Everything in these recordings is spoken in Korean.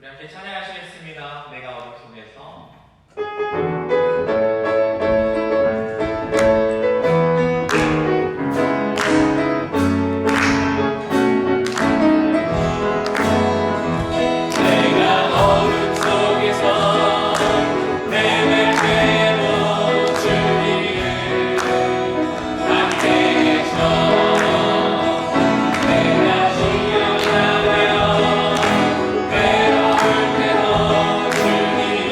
우리 함께 찬양하시겠습니다. 내가 어둠 속에서. 주님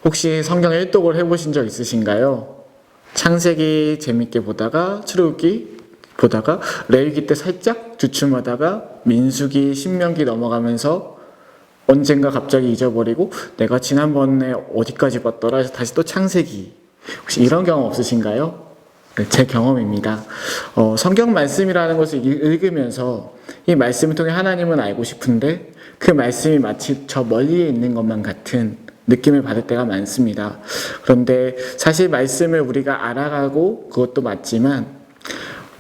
혹시 성경 일독을 해보신 적 있으신가요? 창세기 재밌게 보다가 출애굽기 보다가 레위기 때 살짝 주춤하다가 민수기 신명기 넘어가면서 언젠가 갑자기 잊어버리고 내가 지난번에 어디까지 봤더라 해서 다시 또 창세기. 혹시 이런 경험 없으신가요? 네, 제 경험입니다. 성경 말씀이라는 것을 읽으면서 이 말씀을 통해 하나님은 알고 싶은데 그 말씀이 마치 저 멀리에 있는 것만 같은 느낌을 받을 때가 많습니다. 그런데 사실 말씀을 우리가 알아가고 그것도 맞지만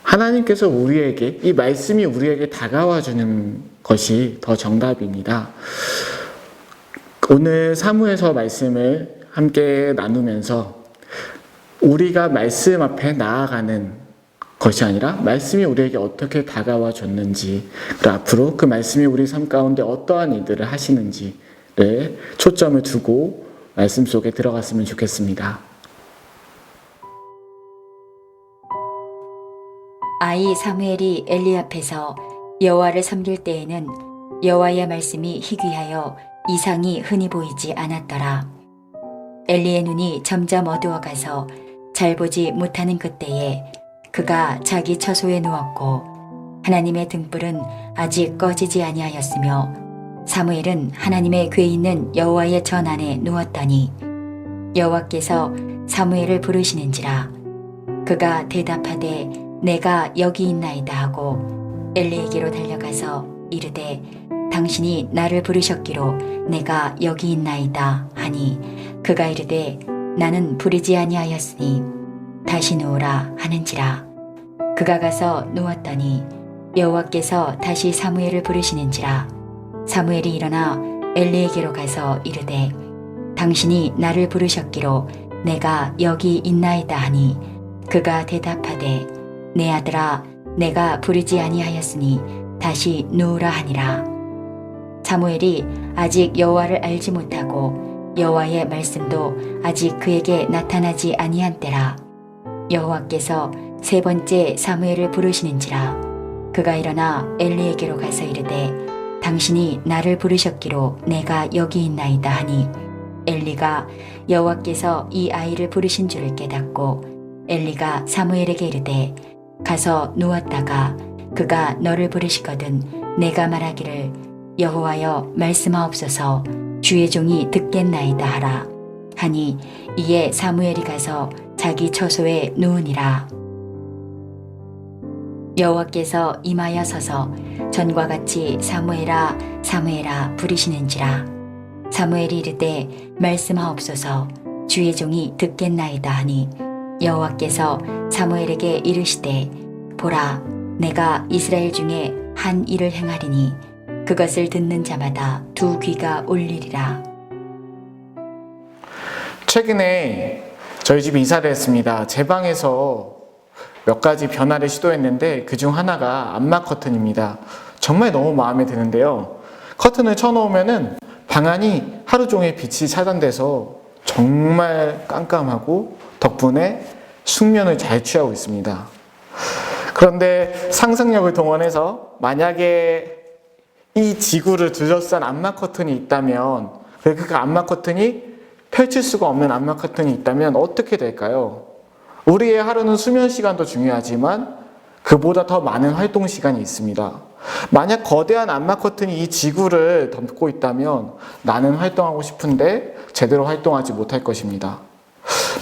하나님께서 우리에게 이 말씀이 우리에게 다가와 주는 것이 더 정답입니다. 오늘 사무에서 말씀을 함께 나누면서 우리가 말씀 앞에 나아가는 것이 아니라 말씀이 우리에게 어떻게 다가와 줬는지, 그리고 앞으로 그 말씀이 우리 삶 가운데 어떠한 일들을 하시는지를 초점을 두고 말씀 속에 들어갔으면 좋겠습니다. 아이 사무엘이 엘리 앞에서 여호와를 섬길 때에는 여호와의 말씀이 희귀하여 이상이 흔히 보이지 않았더라. 엘리의 눈이 점점 어두워가서 잘 보지 못하는 그때에 그가 자기 처소에 누웠고 하나님의 등불은 아직 꺼지지 아니하였으며 사무엘은 하나님의 궤 있는 여호와의 전 안에 누웠더니 여호와께서 사무엘을 부르시는지라. 그가 대답하되 내가 여기 있나이다 하고 엘리에게로 달려가서 이르되 당신이 나를 부르셨기로 내가 여기 있나이다 하니 그가 이르되 나는 부르지 아니하였으니 다시 누우라 하는지라. 그가 가서 누웠더니 여호와께서 다시 사무엘을 부르시는지라. 사무엘이 일어나 엘리에게로 가서 이르되 당신이 나를 부르셨기로 내가 여기 있나이다 하니 그가 대답하되 내 아들아 내가 부르지 아니하였으니 다시 누우라 하니라. 사무엘이 아직 여호와를 알지 못하고 여호와의 말씀도 아직 그에게 나타나지 아니한 때라. 여호와께서 세 번째 사무엘을 부르시는지라. 그가 일어나 엘리에게로 가서 이르되 당신이 나를 부르셨기로 내가 여기 있나이다 하니 엘리가 여호와께서 이 아이를 부르신 줄을 깨닫고 엘리가 사무엘에게 이르되 가서 누웠다가 그가 너를 부르시거든 내가 말하기를 여호와여 말씀하옵소서 주의 종이 듣겠나이다 하라 하니 이에 사무엘이 가서 자기 처소에 누우니라. 여호와께서 임하여 서서 전과 같이 사무엘아 사무엘아 부르시는지라. 사무엘이 이르되 말씀하옵소서 주의 종이 듣겠나이다 하니 여호와께서 사무엘에게 이르시되 보라 내가 이스라엘 중에 한 일을 행하리니 그것을 듣는 자마다 두 귀가 울리리라. 최근에 저희 집에 이사를 했습니다. 제 방에서 몇 가지 변화를 시도했는데 그중 하나가 암막 커튼입니다. 정말 너무 마음에 드는데요. 커튼을 쳐놓으면은 방 안이 하루 종일 빛이 차단돼서 정말 깜깜하고 덕분에 숙면을 잘 취하고 있습니다. 그런데 상상력을 동원해서 만약에 이 지구를 둘러싼 암막 커튼이 있다면, 그 암막 커튼이 펼칠 수가 없는 암막 커튼이 있다면 어떻게 될까요? 우리의 하루는 수면 시간도 중요하지만 그보다 더 많은 활동 시간이 있습니다. 만약 거대한 암막 커튼이 이 지구를 덮고 있다면 나는 활동하고 싶은데 제대로 활동하지 못할 것입니다.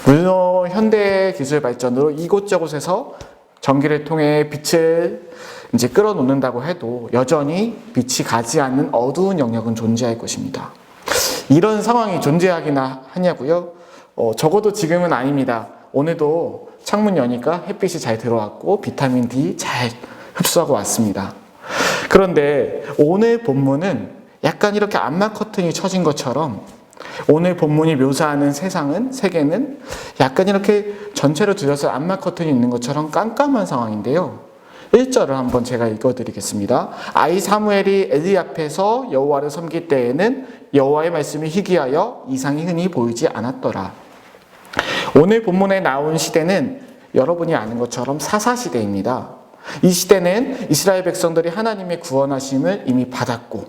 물론 현대 기술 발전으로 이곳저곳에서 전기를 통해 빛을 이제 끌어놓는다고 해도 여전히 빛이 가지 않는 어두운 영역은 존재할 것입니다. 이런 상황이 존재하기나 하냐고요? 적어도 지금은 아닙니다. 오늘도 창문 여니까 햇빛이 잘 들어왔고 비타민 D 잘 흡수하고 왔습니다. 그런데 오늘 본문은 약간 이렇게 암막 커튼이 쳐진 것처럼 오늘 본문이 묘사하는 세계는 약간 이렇게 전체로 둘러싼 암막 커튼이 있는 것처럼 깜깜한 상황인데요. 1절을 한번 제가 읽어드리겠습니다. 아이 사무엘이 엘리 앞에서 여호와를 섬길 때에는 여호와의 말씀이 희귀하여 이상이 흔히 보이지 않았더라. 오늘 본문에 나온 시대는 여러분이 아는 것처럼 사사시대입니다. 이 시대는 이스라엘 백성들이 하나님의 구원하심을 이미 받았고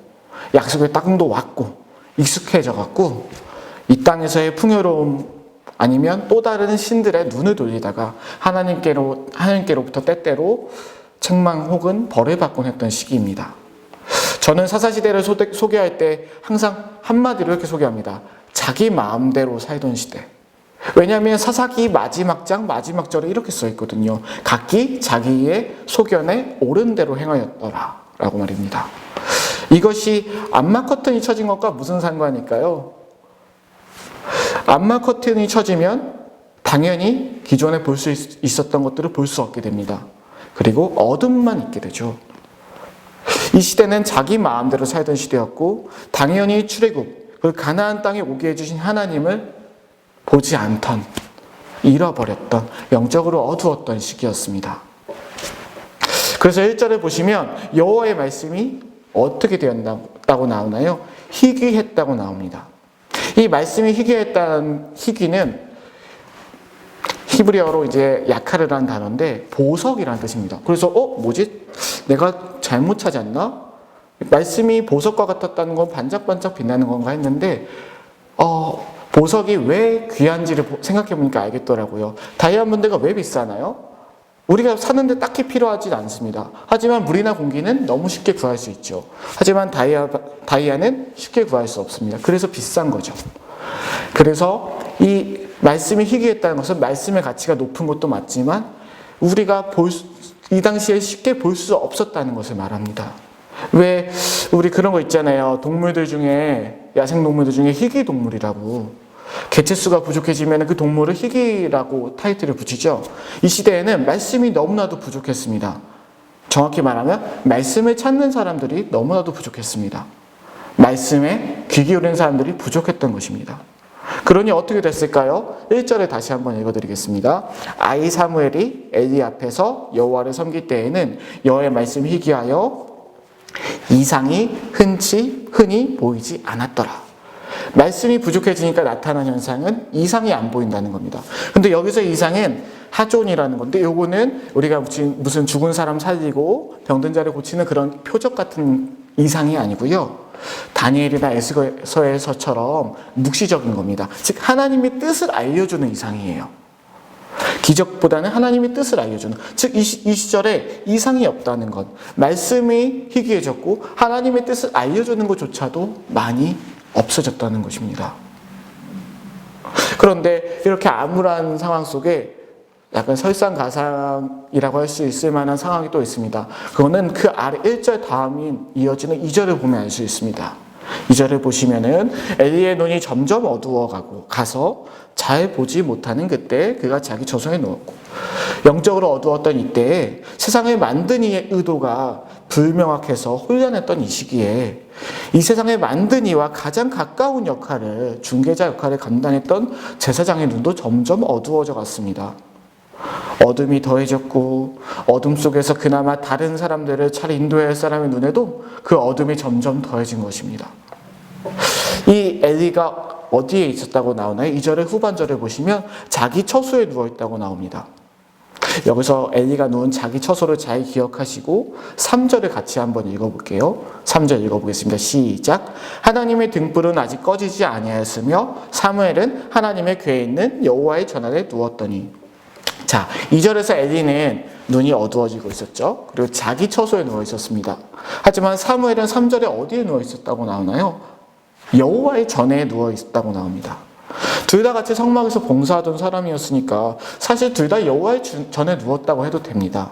약속의 땅도 왔고 익숙해져 갖고 이 땅에서의 풍요로움 아니면 또 다른 신들의 눈을 돌리다가 하나님께로부터 때때로 책망 혹은 벌을 받곤 했던 시기입니다. 저는 사사시대를 소개할 때 항상 한마디로 이렇게 소개합니다. 자기 마음대로 살던 시대. 왜냐하면 사사기 마지막 장 마지막 절에 이렇게 써 있거든요. 각기 자기의 소견에 옳은 대로 행하였더라 라고 말입니다. 이것이 암막 커튼이 쳐진 것과 무슨 상관일까요? 암막 커튼이 쳐지면 당연히 기존에 볼 수 있었던 것들을 볼 수 없게 됩니다. 그리고 어둠만 있게 되죠. 이 시대는 자기 마음대로 살던 시대였고 당연히 출애굽, 그 가나안 땅에 오게 해주신 하나님을 보지 않던, 잃어버렸던, 영적으로 어두웠던 시기였습니다. 그래서 1절에 보시면 여호와의 말씀이 어떻게 되었다고 나오나요? 희귀했다고 나옵니다. 이 말씀이 희귀했다는 희귀는 히브리어로 이제 야카르라는 단어인데 보석이라는 뜻입니다. 그래서 뭐지? 내가 잘못 찾았나? 말씀이 보석과 같았다는 건 반짝반짝 빛나는 건가 했는데 보석이 왜 귀한지를 생각해 보니까 알겠더라고요. 다이아몬드가 왜 비싸나요? 우리가 사는데 딱히 필요하진 않습니다. 하지만 물이나 공기는 너무 쉽게 구할 수 있죠. 하지만 다이아는 쉽게 구할 수 없습니다. 그래서 비싼 거죠. 그래서 이 말씀이 희귀했다는 것은 말씀의 가치가 높은 것도 맞지만 우리가 이 당시에 쉽게 볼 수 없었다는 것을 말합니다. 왜 우리 그런 거 있잖아요. 동물들 중에, 야생동물들 중에 희귀동물이라고. 개체수가 부족해지면 그 동물을 희귀라고 타이틀을 붙이죠. 이 시대에는 말씀이 너무나도 부족했습니다. 정확히 말하면 말씀을 찾는 사람들이 너무나도 부족했습니다. 말씀에 귀 기울이는 사람들이 부족했던 것입니다. 그러니 어떻게 됐을까요? 1절에 다시 한번 읽어드리겠습니다. 아이 사무엘이 엘리 앞에서 여호와를 섬길 때에는 여호와의 말씀이 희귀하여 이상이 흔히 보이지 않았더라. 말씀이 부족해지니까 나타난 현상은 이상이 안 보인다는 겁니다. 근데 여기서 이상은 하존이라는 건데 요거는 우리가 무슨 죽은 사람 살리고 병든 자를 고치는 그런 표적 같은 이상이 아니고요. 다니엘이나 에스더에서처럼 묵시적인 겁니다. 즉 하나님의 뜻을 알려주는 이상이에요. 기적보다는 하나님의 뜻을 알려주는, 즉 이 시절에 이상이 없다는 것, 말씀이 희귀해졌고 하나님의 뜻을 알려주는 것조차도 많이 없어졌다는 것입니다. 그런데 이렇게 암울한 상황 속에 약간 설상가상이라고 할 수 있을 만한 상황이 또 있습니다. 그거는 그 아래 1절 다음인 이어지는 2절을 보면 알 수 있습니다. 2절을 보시면은 엘리의 눈이 점점 가서 잘 보지 못하는 그때 그가 자기 처소에 누웠고, 영적으로 어두웠던 이때에 세상을 만든 이의 의도가 불명확해서 혼란했던 이 시기에 이 세상을 만든 이와 가장 가까운 역할을, 중개자 역할을 감당했던 제사장의 눈도 점점 어두워져 갔습니다. 어둠이 더해졌고 어둠 속에서 그나마 다른 사람들을 잘 인도해야 할 사람의 눈에도 그 어둠이 점점 더해진 것입니다. 이 엘리가 어디에 있었다고 나오나요? 2절의 후반절을 보시면 자기 처소에 누워있다고 나옵니다. 여기서 엘리가 누운 자기 처소를 잘 기억하시고 3절을 같이 한번 읽어볼게요. 3절 읽어보겠습니다. 시작. 하나님의 등불은 아직 꺼지지 아니하였으며 사무엘은 하나님의 궤에 있는 여호와의 전 아래 누웠더니. 자, 2절에서 엘리는 눈이 어두워지고 있었죠. 그리고 자기 처소에 누워 있었습니다. 하지만 사무엘은 3절에 어디에 누워 있었다고 나오나요? 여호와의 전에 누워 있었다고 나옵니다. 둘 다 같이 성막에서 봉사하던 사람이었으니까 사실 둘 다 여호와의 전에 누웠다고 해도 됩니다.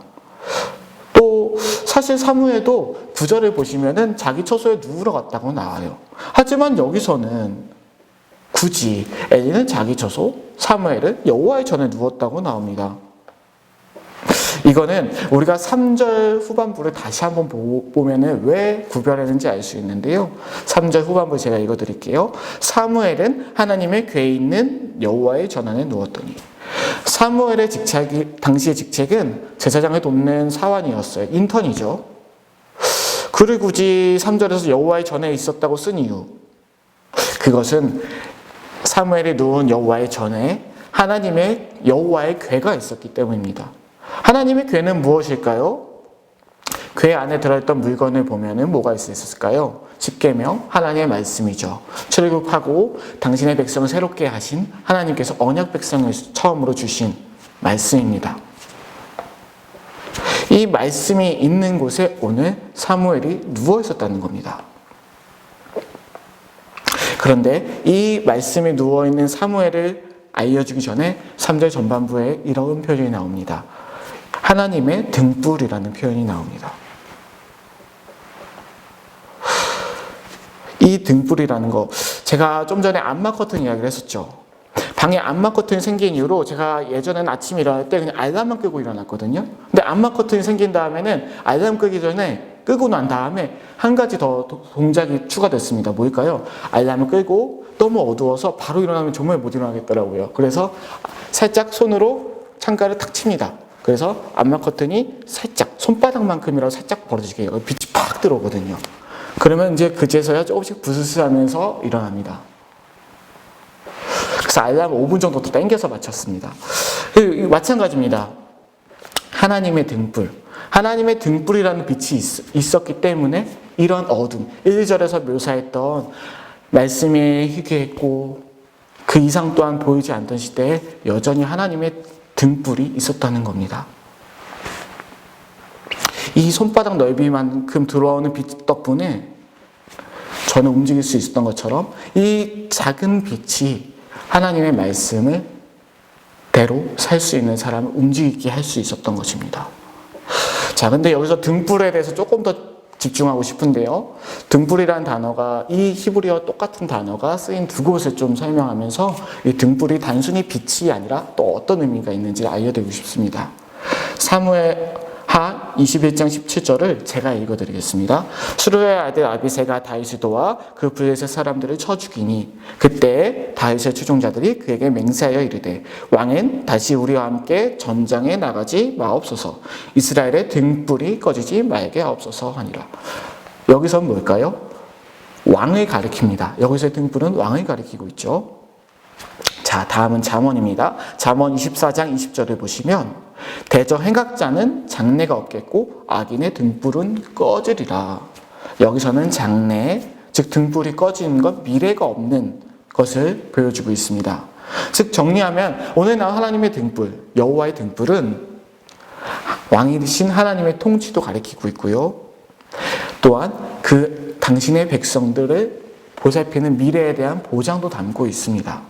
또 사실 사무엘도 9절을 보시면은 자기 처소에 누우러 갔다고 나와요. 하지만 여기서는 굳이 엘리는 자기 처소, 사무엘은 여호와의 전에 누웠다고 나옵니다. 이거는 우리가 3절 후반부를 다시 한번 보면은 왜 구별했는지 알 수 있는데요. 3절 후반부 제가 읽어드릴게요. 사무엘은 하나님의 궤에 있는 여호와의 전 안에 누웠더니. 사무엘의 당시의 직책은 제사장을 돕는 사환이었어요. 인턴이죠. 그를 굳이 3절에서 여호와의 전에 있었다고 쓴 이유, 그것은 사무엘이 누운 여호와의 전에 하나님의 여호와의 궤가 있었기 때문입니다. 하나님의 궤는 무엇일까요? 궤 안에 들어있던 물건을 보면은 뭐가 있었을까요? 십계명, 하나님의 말씀이죠. 출애굽하고 당신의 백성을 새롭게 하신 하나님께서 언약 백성을 처음으로 주신 말씀입니다. 이 말씀이 있는 곳에 오늘 사무엘이 누워 있었다는 겁니다. 그런데 이 말씀이 누워있는 사무엘을 알려주기 전에 3절 전반부에 이런 표현이 나옵니다. 하나님의 등불이라는 표현이 나옵니다. 이 등불이라는 거, 제가 좀 전에 암막 커튼 이야기를 했었죠. 방에 암막 커튼이 생긴 이후로 제가 예전에는 아침에 일어날 때 그냥 알람만 끄고 일어났거든요. 근데 암막 커튼이 생긴 다음에는 알람 끄기 전에 끄고 난 다음에 한 가지 더 동작이 추가됐습니다. 뭘까요? 알람을 끄고 너무 어두워서 바로 일어나면 정말 못 일어나겠더라고요. 그래서 살짝 손으로 창가를 탁 칩니다. 그래서 암막 커튼이 살짝 손바닥만큼이라도 살짝 벌어지게 해요. 빛이 팍 들어오거든요. 그러면 이제 그제서야 조금씩 부스스 하면서 일어납니다. 그래서 알람 5분 정도 더 당겨서 맞췄습니다. 마찬가지입니다. 하나님의 등불. 하나님의 등불이라는 빛이 있었기 때문에 이런 어둠, 1절에서 묘사했던 말씀에 희귀했고 그 이상 또한 보이지 않던 시대에 여전히 하나님의 등불이 있었다는 겁니다. 이 손바닥 넓이만큼 들어오는 빛 덕분에 저는 움직일 수 있었던 것처럼 이 작은 빛이 하나님의 말씀을 대로 살 수 있는 사람을 움직이게 할 수 있었던 것입니다. 자, 근데 여기서 등불에 대해서 조금 더 집중하고 싶은데요. 등불이라는 단어가 이 히브리어 똑같은 단어가 쓰인 두 곳을 좀 설명하면서 이 등불이 단순히 빛이 아니라 또 어떤 의미가 있는지 알려드리고 싶습니다. 사무엘하 21장 17절을 제가 읽어드리겠습니다. 수르의 아들 아비새가 다윗을 도와 그 블레셋 사람들을 쳐 죽이니 그때 다윗의 추종자들이 그에게 맹세하여 이르되 왕은 다시 우리와 함께 전장에 나가지 마옵소서. 이스라엘의 등불이 꺼지지 말게 하옵소서 하니라. 여기선 뭘까요? 왕을 가리킵니다. 여기서의 등불은 왕을 가리키고 있죠. 자, 다음은 잠언입니다. 잠언 24장 20절을 보시면 대저 행각자는 장래가 없겠고 악인의 등불은 꺼지리라. 여기서는 장래, 즉 등불이 꺼지는 건 미래가 없는 것을 보여주고 있습니다. 즉 정리하면 오늘 나온 하나님의 등불, 여호와의 등불은 왕이신 하나님의 통치도 가리키고 있고요. 또한 그 당신의 백성들을 보살피는 미래에 대한 보장도 담고 있습니다.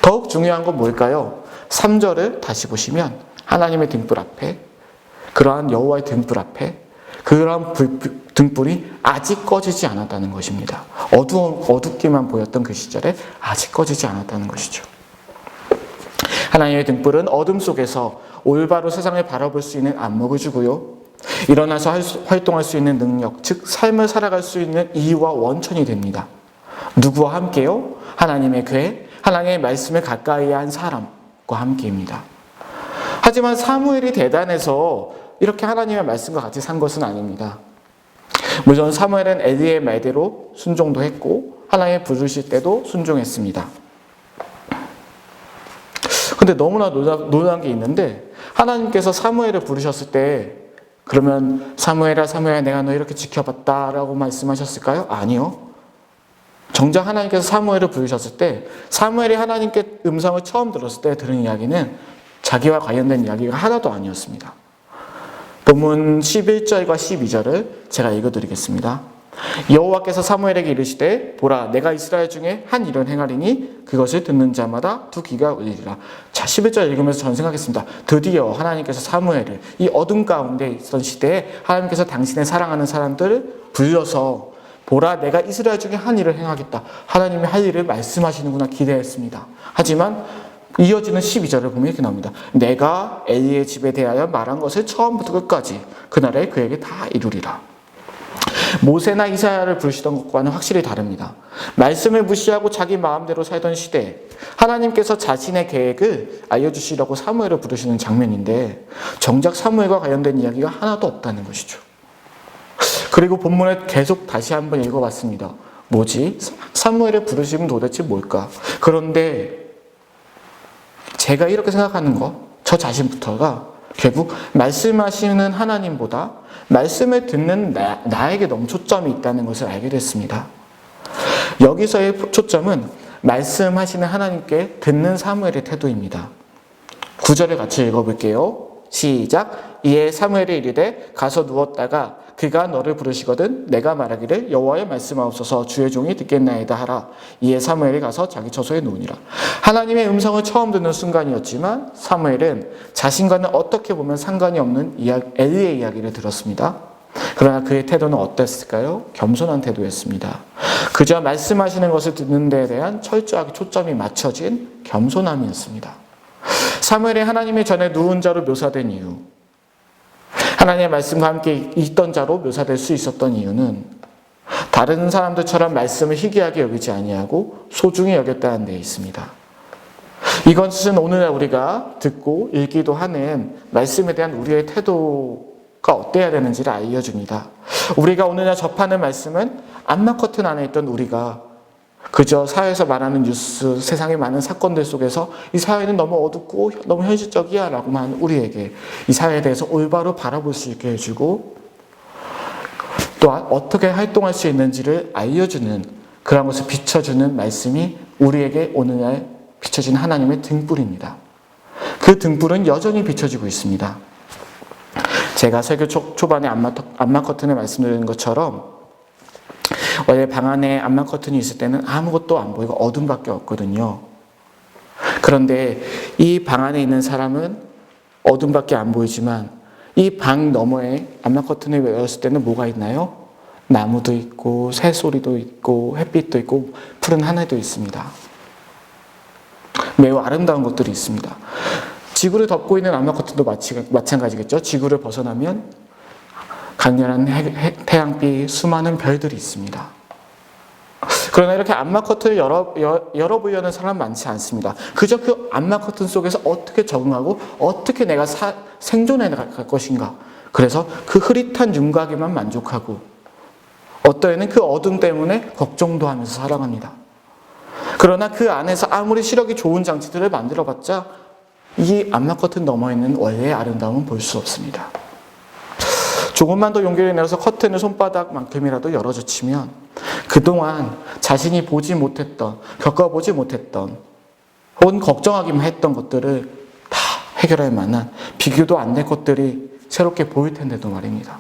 더욱 중요한 건 뭘까요? 3절을 다시 보시면 하나님의 등불 앞에, 그러한 여호와의 등불 앞에 그러한 등불이 아직 꺼지지 않았다는 것입니다. 어둡기만 보였던 그 시절에 아직 꺼지지 않았다는 것이죠. 하나님의 등불은 어둠 속에서 올바로 세상을 바라볼 수 있는 안목을 주고요. 일어나서 활동할 수 있는 능력, 즉 삶을 살아갈 수 있는 이유와 원천이 됩니다. 누구와 함께요? 하나님의 궤, 하나님의 말씀을 가까이 한 사람과 함께입니다. 하지만 사무엘이 대단해서 이렇게 하나님의 말씀과 같이 산 것은 아닙니다. 물론 사무엘은 엘리의 말대로 순종도 했고 하나님의 부르실 때도 순종했습니다. 근데 너무나 놀라운 게 있는데 하나님께서 사무엘을 부르셨을 때 그러면 사무엘아 사무엘아 내가 너 이렇게 지켜봤다라고 말씀하셨을까요? 아니요. 정작 하나님께서 사무엘을 부르셨을 때 사무엘이 하나님께 음성을 처음 들었을 때 들은 이야기는 자기와 관련된 이야기가 하나도 아니었습니다. 본문 11절과 12절을 제가 읽어드리겠습니다. 여호와께서 사무엘에게 이르시되 보라 내가 이스라엘 중에 한 일을 행하리니 그것을 듣는 자마다 두 귀가 울리리라. 자, 11절 읽으면서 저는 생각했습니다. 드디어 하나님께서 사무엘을 이 어둠 가운데 있던 시대에 하나님께서 당신의 사랑하는 사람들을 불러서 보라 내가 이스라엘 중에 한 일을 행하겠다. 하나님이 할 일을 말씀하시는구나 기대했습니다. 하지만 이어지는 12절을 보면 이렇게 나옵니다. 내가 엘리의 집에 대하여 말한 것을 처음부터 끝까지 그날에 그에게 다 이루리라. 모세나 이사야를 부르시던 것과는 확실히 다릅니다. 말씀을 무시하고 자기 마음대로 살던 시대에 하나님께서 자신의 계획을 알려주시려고 사무엘을 부르시는 장면인데 정작 사무엘과 관련된 이야기가 하나도 없다는 것이죠. 그리고 본문을 계속 다시 한번 읽어봤습니다. 뭐지? 사무엘을 부르시면 도대체 뭘까? 그런데 제가 이렇게 생각하는 거, 저 자신부터가 결국 말씀하시는 하나님보다 말씀을 듣는 나에게 너무 초점이 있다는 것을 알게 됐습니다. 여기서의 초점은 말씀하시는 하나님께 듣는 사무엘의 태도입니다. 9절을 같이 읽어볼게요. 시작. 이에 사무엘이 이르되 가서 누웠다가 그가 너를 부르시거든 내가 말하기를 여호와의 말씀하옵소서 주의 종이 듣겠나이다 하라. 이에 사무엘이 가서 자기 처소에 누우니라. 하나님의 음성을 처음 듣는 순간이었지만 사무엘은 자신과는 어떻게 보면 상관이 없는 엘리의 이야기를 들었습니다. 그러나 그의 태도는 어땠을까요? 겸손한 태도였습니다. 그저 말씀하시는 것을 듣는 데에 대한 철저하게 초점이 맞춰진 겸손함이었습니다. 사무엘이 하나님의 전에 누운 자로 묘사된 이유, 하나님의 말씀과 함께 있던 자로 묘사될 수 있었던 이유는 다른 사람들처럼 말씀을 희귀하게 여기지 아니하고 소중히 여겼다는 데 있습니다. 이것은 오늘날 우리가 듣고 읽기도 하는 말씀에 대한 우리의 태도가 어때야 되는지를 알려줍니다. 우리가 오늘날 접하는 말씀은 암막 커튼 안에 있던 우리가 그저 사회에서 말하는 뉴스, 세상의 많은 사건들 속에서 이 사회는 너무 어둡고 너무 현실적이야 라고만 우리에게 이 사회에 대해서 올바로 바라볼 수 있게 해주고 또한 어떻게 활동할 수 있는지를 알려주는 그런 것을 비춰주는 말씀이 우리에게 오늘날 비춰진 하나님의 등불입니다. 그 등불은 여전히 비춰지고 있습니다. 제가 설교 초반에 암막 커튼을 말씀드린 것처럼 원래 방 안에 암막 커튼이 있을 때는 아무것도 안 보이고 어둠밖에 없거든요. 그런데 이 방 안에 있는 사람은 어둠밖에 안 보이지만 이 방 너머에 암막 커튼을 열었을 때는 뭐가 있나요? 나무도 있고 새소리도 있고 햇빛도 있고 푸른 하늘도 있습니다. 매우 아름다운 것들이 있습니다. 지구를 덮고 있는 암막 커튼도 마찬가지겠죠. 지구를 벗어나면 강렬한 태양빛, 수많은 별들이 있습니다. 그러나 이렇게 암막 커튼을 열어보려는 사람 많지 않습니다. 그저 그 암막 커튼 속에서 어떻게 적응하고 어떻게 내가 생존해 나갈 것인가. 그래서 그 흐릿한 윤곽에만 만족하고 어떤 애는 그 어둠 때문에 걱정도 하면서 살아갑니다. 그러나 그 안에서 아무리 시력이 좋은 장치들을 만들어봤자 이 암막 커튼 너머에 있는 원래의 아름다움은 볼 수 없습니다. 조금만 더 용기를 내서 커튼을 손바닥만큼이라도 열어젖히면 그동안 자신이 보지 못했던, 겪어보지 못했던 혹은 걱정하기만 했던 것들을 다 해결할 만한 비교도 안 될 것들이 새롭게 보일 텐데도 말입니다.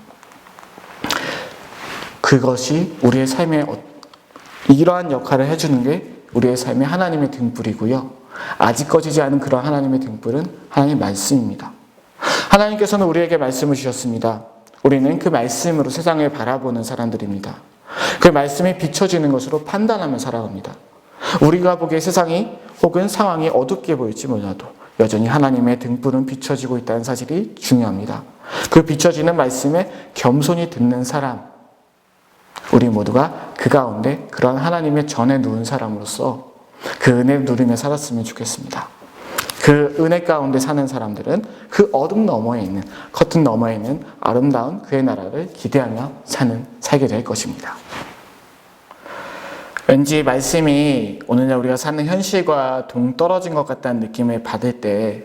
그것이 우리의 삶에 이러한 역할을 해주는 게 우리의 삶의 하나님의 등불이고요. 아직 꺼지지 않은 그런 하나님의 등불은 하나님의 말씀입니다. 하나님께서는 우리에게 말씀을 주셨습니다. 우리는 그 말씀으로 세상을 바라보는 사람들입니다. 그 말씀에 비춰지는 것으로 판단하며 살아갑니다. 우리가 보기에 세상이 혹은 상황이 어둡게 보일지 몰라도 여전히 하나님의 등불은 비춰지고 있다는 사실이 중요합니다. 그 비춰지는 말씀에 겸손히 듣는 사람, 우리 모두가 그 가운데 그런 하나님의 전에 누운 사람으로서 그 은혜를 누리며 살았으면 좋겠습니다. 그 은혜 가운데 사는 사람들은 그 어둠 너머에 있는, 커튼 너머에 있는 아름다운 그의 나라를 기대하며 살게 될 것입니다. 왠지 말씀이 오늘날 우리가 사는 현실과 동떨어진 것 같다는 느낌을 받을 때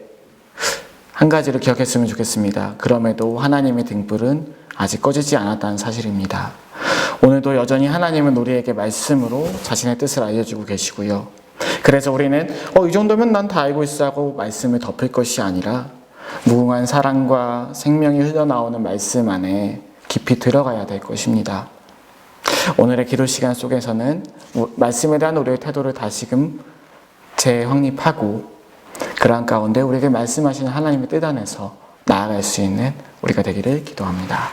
한 가지를 기억했으면 좋겠습니다. 그럼에도 하나님의 등불은 아직 꺼지지 않았다는 사실입니다. 오늘도 여전히 하나님은 우리에게 말씀으로 자신의 뜻을 알려주고 계시고요. 그래서 우리는 이 정도면 난 다 알고 있어 하고 말씀을 덮을 것이 아니라 무궁한 사랑과 생명이 흘러나오는 말씀 안에 깊이 들어가야 될 것입니다. 오늘의 기도 시간 속에서는 말씀에 대한 우리의 태도를 다시금 재확립하고 그러한 가운데 우리에게 말씀하시는 하나님의 뜻 안에서 나아갈 수 있는 우리가 되기를 기도합니다.